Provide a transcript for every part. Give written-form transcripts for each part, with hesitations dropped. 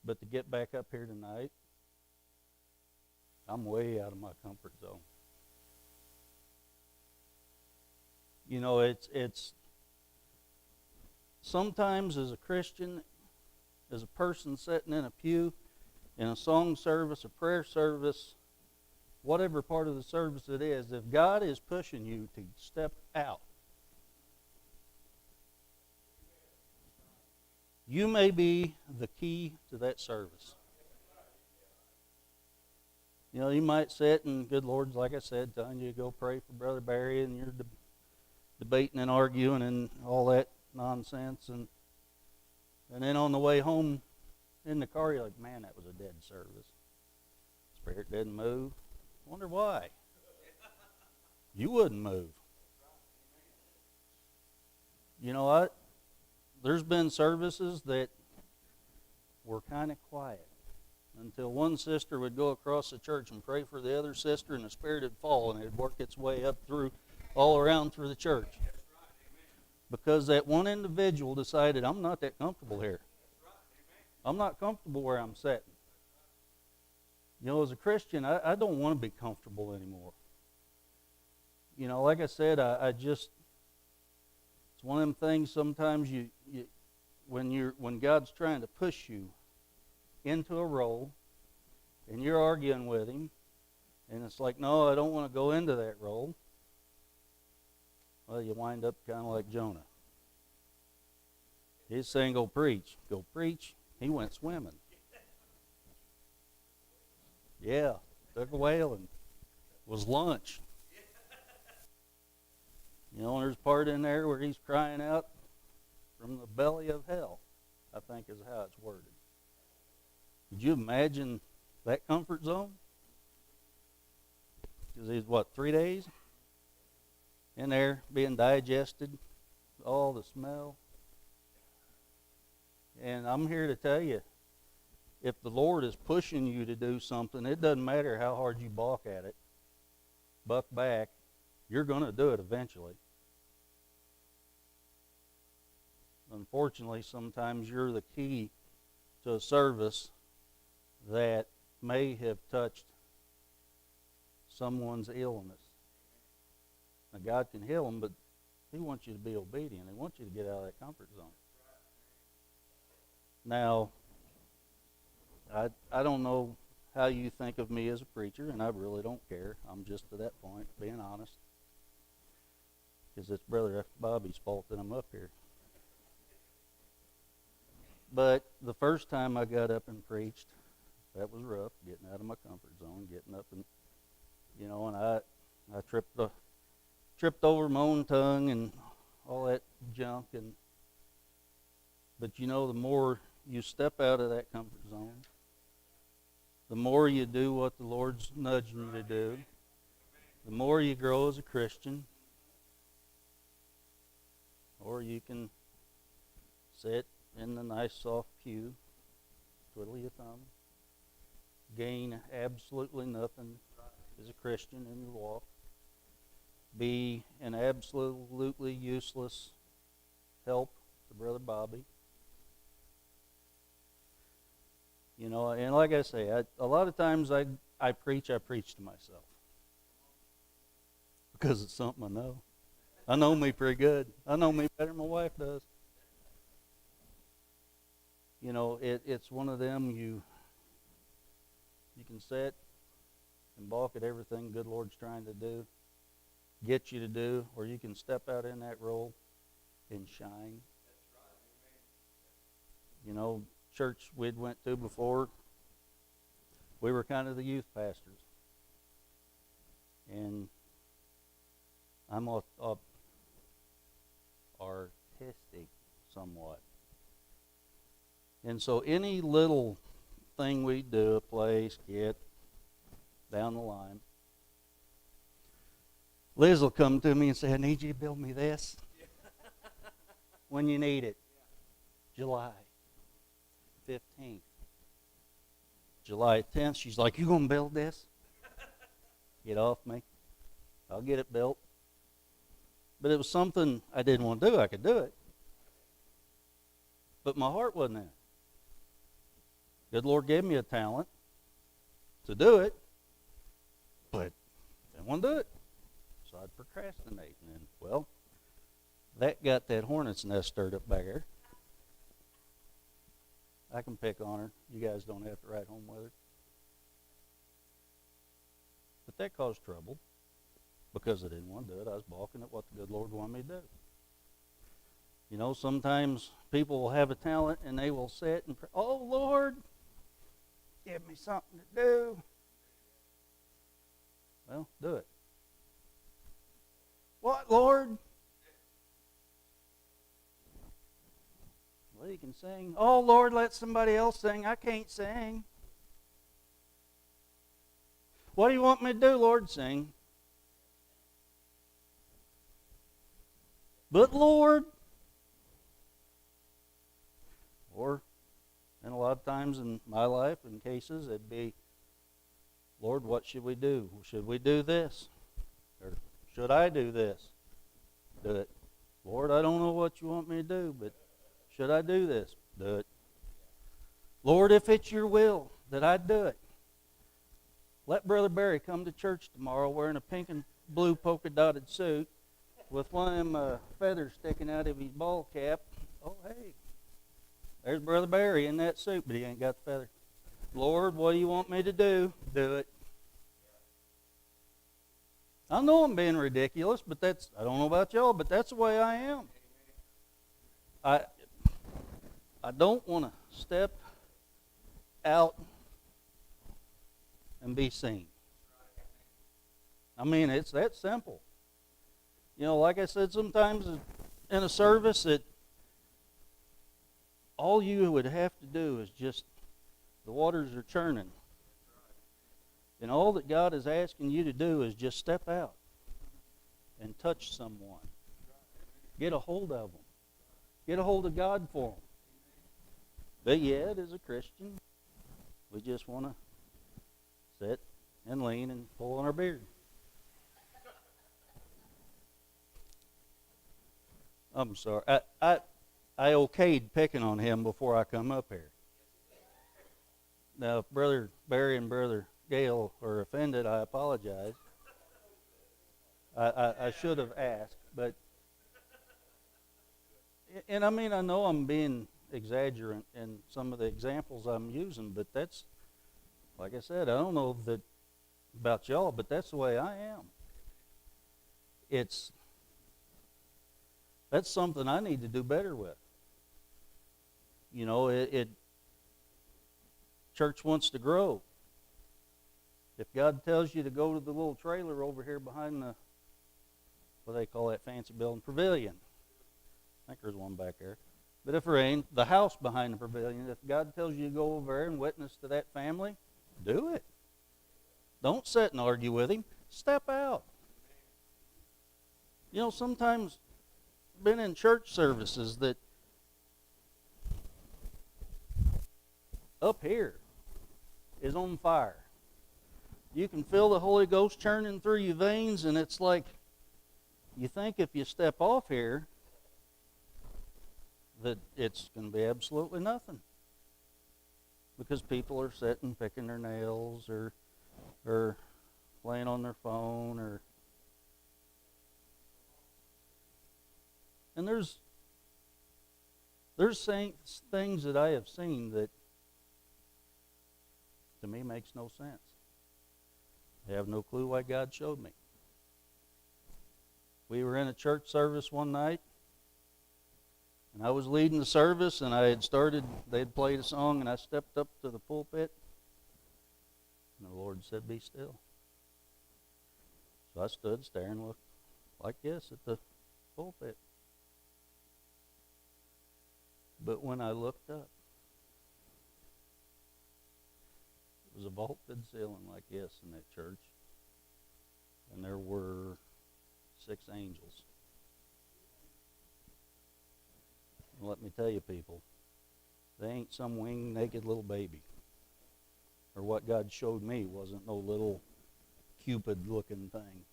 But to get back up here tonight, I'm way out of my comfort zone. You know, it's sometimes as a Christian, as a person sitting in a pew, in a song service, a prayer service, whatever part of the service it is, if God is pushing you to step out, you may be the key to that service. You know, you might sit and, good Lord's, like I said, telling you to go pray for Brother Barry, and you're debating and arguing and all that nonsense. And then on the way home in the car, you're like, man, that was a dead service. Spirit didn't move. Wonder why. You wouldn't move. You know what? There's been services that were kind of quiet until one sister would go across the church and pray for the other sister, and the Spirit would fall, and it would work its way up through, all around through the church. Because that one individual decided, I'm not that comfortable here. I'm not comfortable where I'm sitting. You know, as a Christian, I don't want to be comfortable anymore. You know, like I said, I just, it's one of them things sometimes when God's trying to push you into a role and you're arguing with him, and it's like, no, I don't want to go into that role. Well, you wind up kind of like Jonah. He's saying, go preach. Go preach. He went swimming. Yeah, took a whale and was lunch. You know, there's part in there where he's crying out from the belly of hell, I think is how it's worded. Could you imagine that comfort zone? Because he's, 3 days? In there being digested, all the smell. And I'm here to tell you, if the Lord is pushing you to do something, it doesn't matter how hard you balk at it, buck back, you're going to do it eventually. Unfortunately, sometimes you're the key to a service that may have touched someone's illness. Now, God can heal them, but he wants you to be obedient. He wants you to get out of that comfort zone. Now, I don't know how you think of me as a preacher, and I really don't care. I'm just to that point, being honest. Because it's Brother Bobby's fault that I'm up here. But the first time I got up and preached, that was rough, getting out of my comfort zone, getting up and, you know, and I tripped over my own tongue and all that junk. But you know, the more you step out of that comfort zone, the more you do what the Lord's nudging you to do, the more you grow as a Christian. Or you can sit in the nice soft pew, twiddle your thumb, gain absolutely nothing as a Christian in your walk, be an absolutely useless help to Brother Bobby. You know, and like I say, a lot of times I preach to myself. Because it's something I know. I know me pretty good. I know me better than my wife does. You know, it's one of them you can sit and balk at everything good Lord's trying to do, get you to do, or you can step out in that role and shine. You know, church we'd went to before, we were kind of the youth pastors. And I'm artistic somewhat. And so any little thing we do, a play, skit, down the line, Liz will come to me and say, I need you to build me this when you need it. July 15th. July 10th, she's like, you going to build this? Get off me. I'll get it built. But it was something I didn't want to do. I could do it. But my heart wasn't in it. Good Lord gave me a talent to do it, but I didn't want to do it. So I'd procrastinate. And then, well, that got that hornet's nest stirred up back there. I can pick on her. You guys don't have to ride home with her. But that caused trouble because I didn't want to do it. I was balking at what the good Lord wanted me to do. You know, sometimes people will have a talent and they will sit and pray, oh, Lord, give me something to do. Well, do it. What, Lord? Well, you can sing. Oh, Lord, let somebody else sing. I can't sing. What do you want me to do, Lord? Sing. But, Lord. Or, and a lot of times in my life, in cases, it'd be, Lord, what should we do? Should we do this? Or should I do this? Do it. Lord, I don't know what you want me to do, but should I do this? Do it. Lord, if it's your will that I do it, let Brother Barry come to church tomorrow wearing a pink and blue polka dotted suit with one of them feathers sticking out of his ball cap. Oh, hey, there's Brother Barry in that suit, but he ain't got the feather. Lord, what do you want me to do? Do it. I know I'm being ridiculous, but I don't know about y'all, but that's the way I am. I don't want to step out and be seen. I mean, it's that simple. You know, like I said, sometimes in a service that all you would have to do is just, the waters are churning. And all that God is asking you to do is just step out and touch someone. Get a hold of them. Get a hold of God for them. But yet, as a Christian, we just want to sit and lean and pull on our beard. I'm sorry. I okayed picking on him before I come up here. Now, if Brother Barry and Brother Gale are offended, I apologize. I should have asked, but, and I mean, I know I'm being exaggerant in some of the examples I'm using, but that's, like I said, I don't know that about y'all, but that's the way I am. That's something I need to do better with. You know, church wants to grow. If God tells you to go to the little trailer over here behind the, what do they call that fancy building? Pavilion. I think there's one back there. But if there ain't, the house behind the pavilion, if God tells you to go over there and witness to that family, do it. Don't sit and argue with him. Step out. You know, sometimes I've been in church services that up here is on fire. You can feel the Holy Ghost churning through your veins, and it's like you think if you step off here that it's going to be absolutely nothing. Because people are sitting picking their nails or playing on their phone and there's things that I have seen that to me makes no sense. I have no clue why God showed me. We were in a church service one night, and I was leading the service, and they'd played a song, and I stepped up to the pulpit, and the Lord said, be still. So I stood staring like this at the pulpit. But when I looked up, it was a vaulted ceiling like this in that church, and there were 6 angels. And let me tell you, people, they ain't some winged naked little baby. Or what God showed me wasn't no little Cupid-looking thing.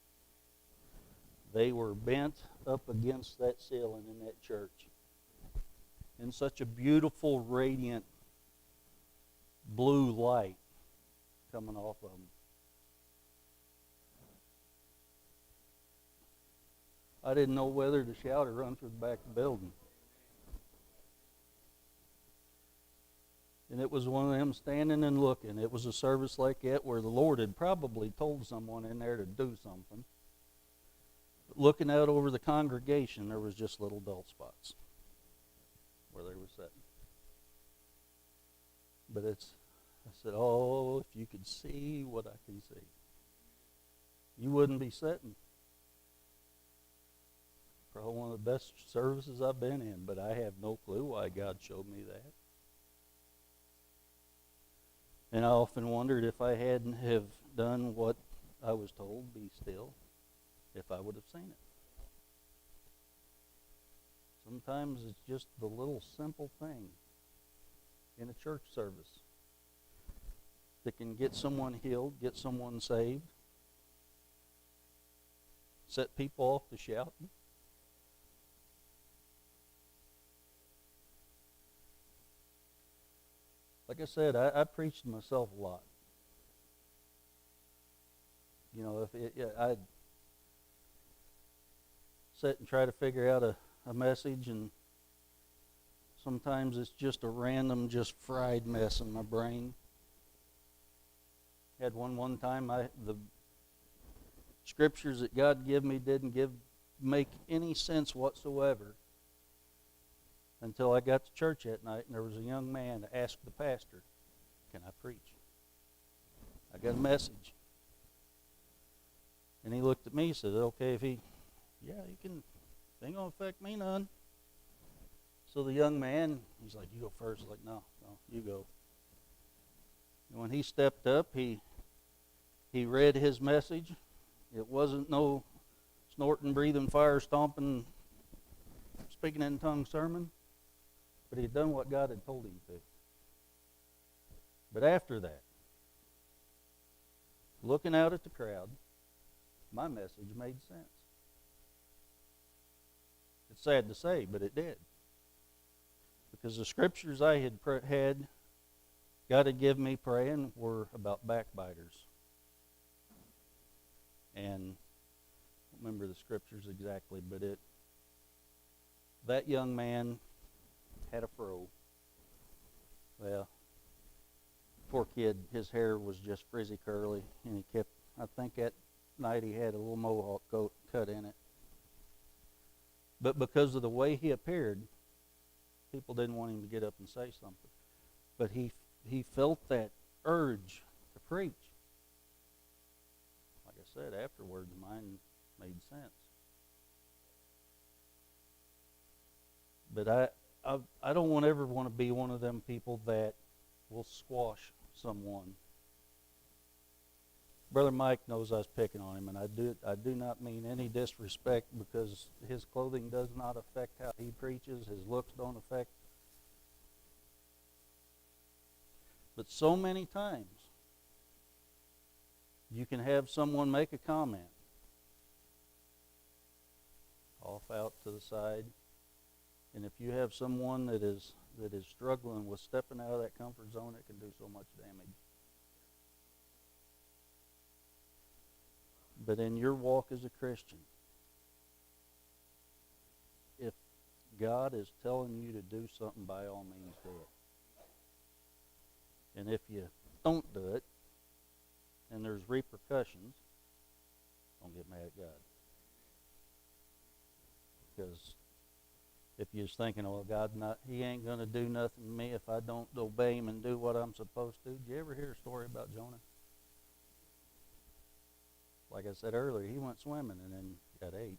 They were bent up against that ceiling in that church in such a beautiful, radiant, blue light coming off of them. I didn't know whether to shout or run through the back of the building. And it was one of them standing and looking. It was a service like that where the Lord had probably told someone in there to do something. But looking out over the congregation, there was just little dull spots where they were sitting. But I said, oh, if you could see what I can see, you wouldn't be sitting. Probably one of the best services I've been in, but I have no clue why God showed me that. And I often wondered if I hadn't have done what I was told, be still, if I would have seen it. Sometimes it's just the little simple thing in a church service that can get someone healed, get someone saved, set people off to shouting. Like I said, I preach to myself a lot. You know, I'd sit and try to figure out a message, and sometimes it's just a random, just fried mess in my brain. Had one time, the scriptures that God gave me didn't make any sense whatsoever. Until I got to church that night, and there was a young man that asked the pastor, "Can I preach? I got a message." And he looked at me and said, "Okay, you can, it ain't going to affect me none." So the young man, he's like, "You go first." I was like, no, you go. And when he stepped up, he read his message. It wasn't no snorting, breathing, fire, stomping, speaking in tongues sermon. But he had done what God had told him to. But after that, looking out at the crowd, my message made sense. It's sad to say, but it did. Because the scriptures I had God had given me praying were about backbiters. And I don't remember the scriptures exactly, but that young man had a fro. Well, poor kid, his hair was just frizzy curly, and I think that night he had a little mohawk cut in it. But because of the way he appeared, people didn't want him to get up and say something. But he felt that urge to preach. Like I said, afterwards, mine made sense. But I don't ever want to be one of them people that will squash someone. Brother Mike knows I was picking on him, and I do not mean any disrespect, because his clothing does not affect how he preaches. His looks don't affect. But so many times, you can have someone make a comment off out to the side. And if you have someone that is struggling with stepping out of that comfort zone, it can do so much damage. But in your walk as a Christian, if God is telling you to do something, by all means do it. And if you don't do it, and there's repercussions, don't get mad at God. Because if you're thinking, "Oh, He ain't going to do nothing to me if I don't obey Him and do what I'm supposed to." Did you ever hear a story about Jonah? Like I said earlier, he went swimming and then got ate.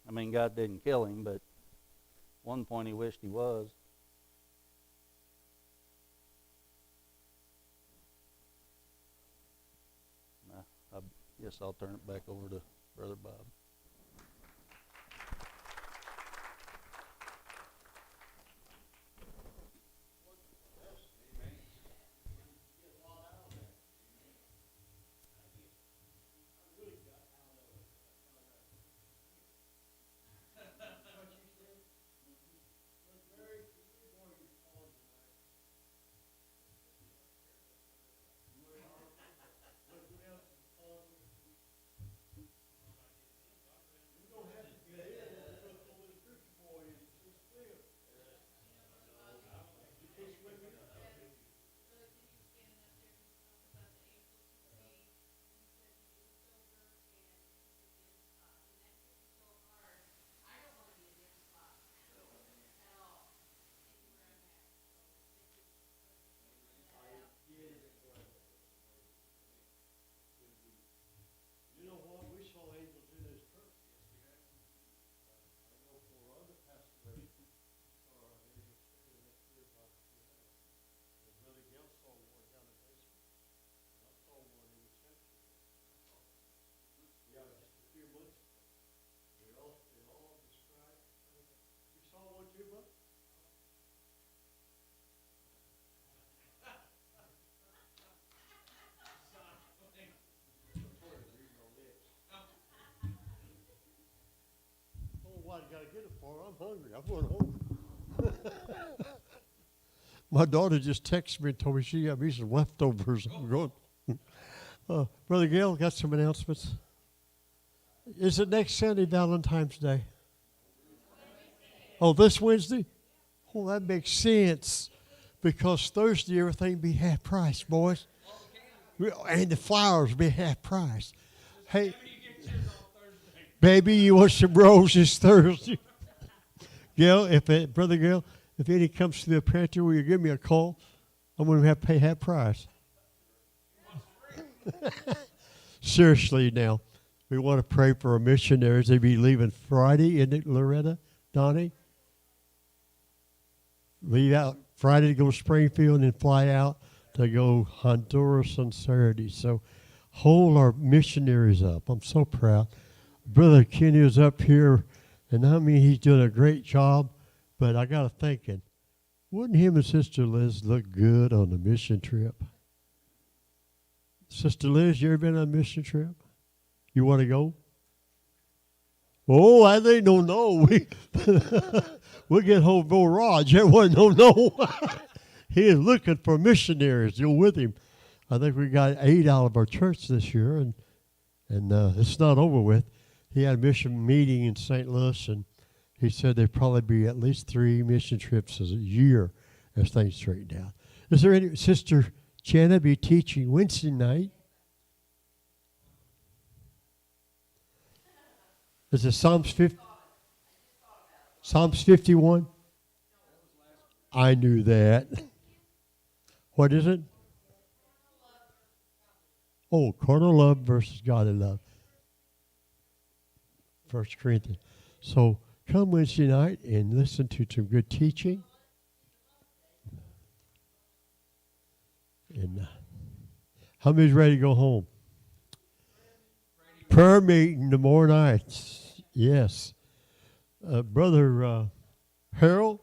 I mean, God didn't kill him, but at one point he wished he was. I guess I'll turn it back over to Brother Bob. gotta get it for her. I'm hungry. I'm going home. My daughter just texted me and told me she got me some leftovers. I'm going. Brother Gail, got some announcements. Is it next Sunday, Valentine's Day? Oh, this Wednesday? Oh, that makes sense. Because Thursday, everything be half price, boys. And the flowers be half price. Hey, baby, you want some roses Thursday? Gail, Brother Gail, if Eddie comes to the pantry, will you give me a call? I'm going to have to pay half price. Seriously now, we want to pray for our missionaries. They'll be leaving Friday, isn't it, Loretta, Donnie? Leave out Friday to go to Springfield and fly out to go Honduras on Saturday. So hold our missionaries up. I'm so proud. Brother Kenny is up here, and I mean he's doing a great job, but I got to thinking, wouldn't him and Sister Liz look good on the mission trip? Sister Liz, you ever been on a mission trip? You want to go? Oh, I think no. We'll get hold of old Raj. Everyone no. He is looking for missionaries. You're with him. I think we got 8 out of our church this year, and it's not over with. He had a mission meeting in St. Louis, and he said there'd probably be at least 3 mission trips a year as things straighten out. Is there any Sister Jenna be teaching Wednesday night? Is it Psalms 50? Psalms 51? I knew that. What is it? Oh, carnal love versus godly love. 1 Corinthians. So come Wednesday night and listen to some good teaching. And how many's ready to go home? Prayer meeting tomorrow night. Yes. Brother Harold,